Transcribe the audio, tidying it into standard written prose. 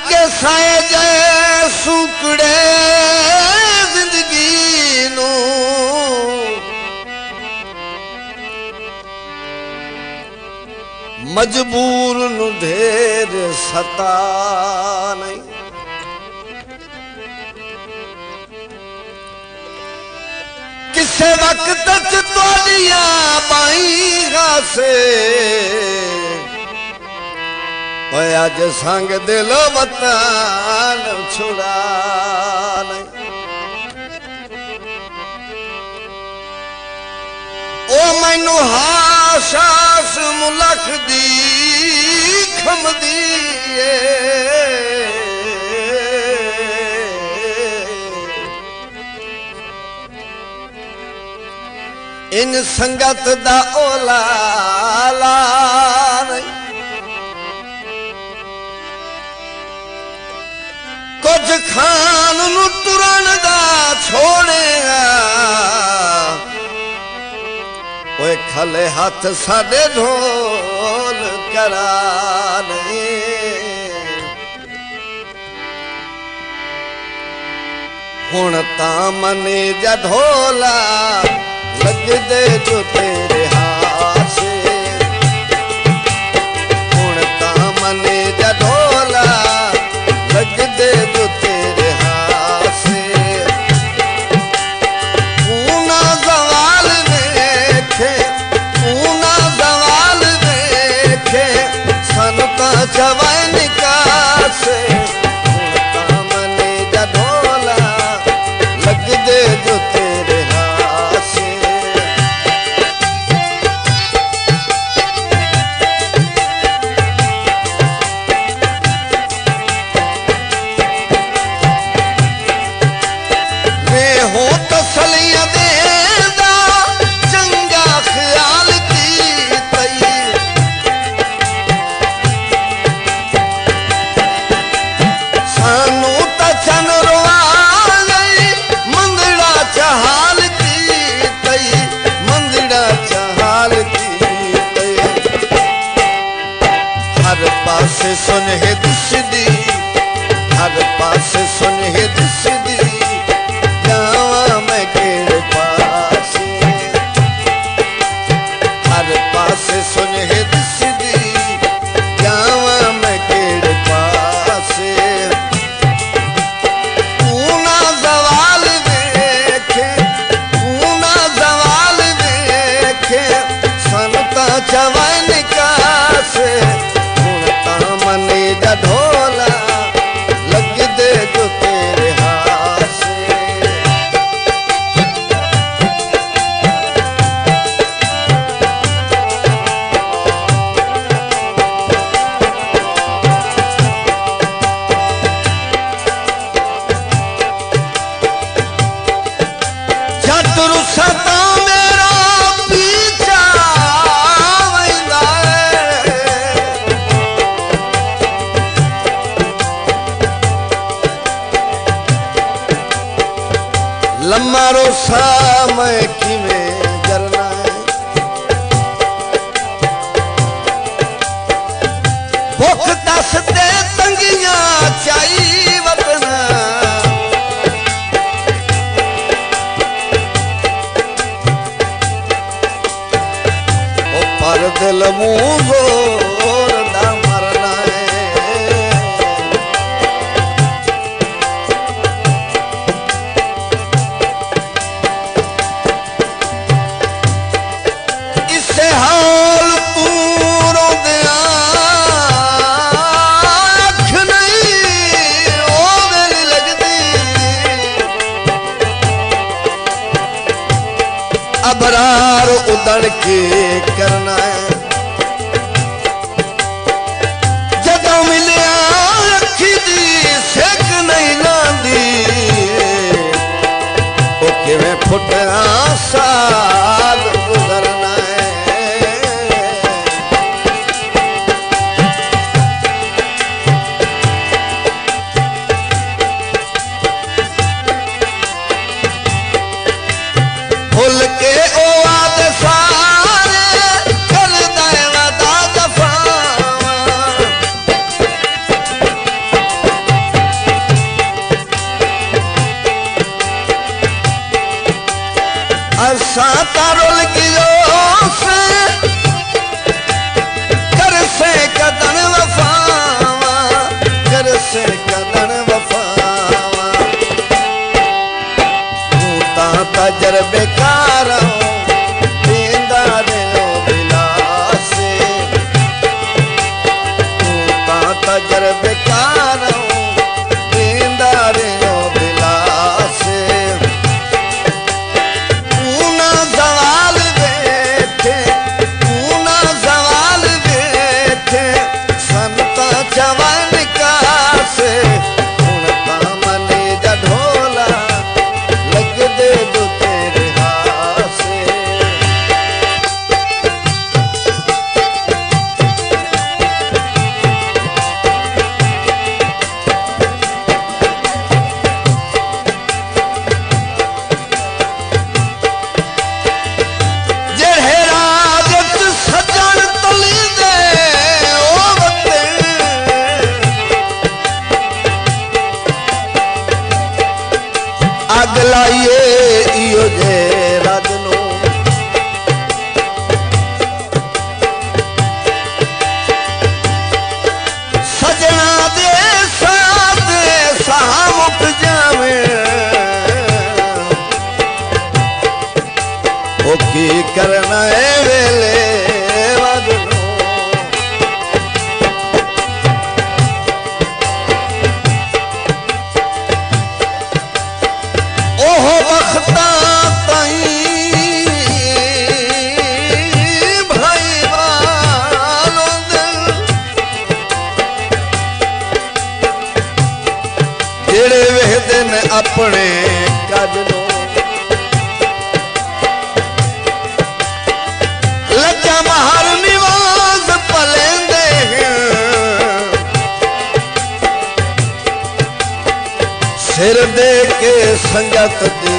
अगे साए जाए सुकड़े जिंदगी नू मजबूर नु ढेर सता नहीं। किसे वक्त तोलिया बाई गासे अज संग दिल वतन छुड़ा नहीं। ओ मैनू हाशास मुलख दी खमदी इन संगत दा ओला नहीं। कुछ खान नू तुरन दा छोड़ेगा ओए खले हाथ साडे ढोल करा हुण तां मने जा ढोला लग दे जो तेरे हासे। हुण तां मने जा ढोला लग दे जो तेरे हासे। ऊना सवाल देखे ऊना सवाल देखे सनता जवान निकासे। हुण तां मने जा ढोला लग दे जो तेरे हासे। पासे सुन है दिसदी हर पासे सुन है दिसदी जावा मैं केड़े पासे। हर पासे सुन है दिसदी जावा मैं केड़े पासे। ऊना सवाल देखे ऊना सवाल देखे सनता जवान निकासे। मने जा ढोला लग दे जो तेरे हासे। जट रुसता मेरा पीछा वैंदा लम्मा रोसा मैं किवें जरना है। भुख दस दे तंगियां चाई वतना ओ पर दिल मुंह गोर दा मरना है। हाल पूरो दिया अख नहीं ओवेली लगदी। अबरार उदड़ के करना है जदों मिलिया अखी दी सेक नहीं लांदी। ओ किवें फुटना साल गुजरना है। भुल के ओ आद सारे कर दे वदा दफा असा तारुल गियो से कर से कदन वफावा, कर से कदन वफावा। तू ता तजर्बेकार देंदा दिलो दिलासे, तू ता तजर्बेकार देंदा दिलो दिलासे। पूना सवाल बैठे, पूना सवाल बैठे संता जवान का से। हुण तां मने जा ढोला लग दे जो तेरे हासे। जेड़े राजत सजण तली दे ओ वते, अग लाइए इहो जे राज नूं। सजना दे साथ साह मुक जावे, ओ की करना है वेले वद नूं। ओह वक्ता ताईं भाई वालों दिल, जेड़े वेहदे ने अपने कज नूं। लज्जा महर निवास पलेंदे सिर दे के संगत दे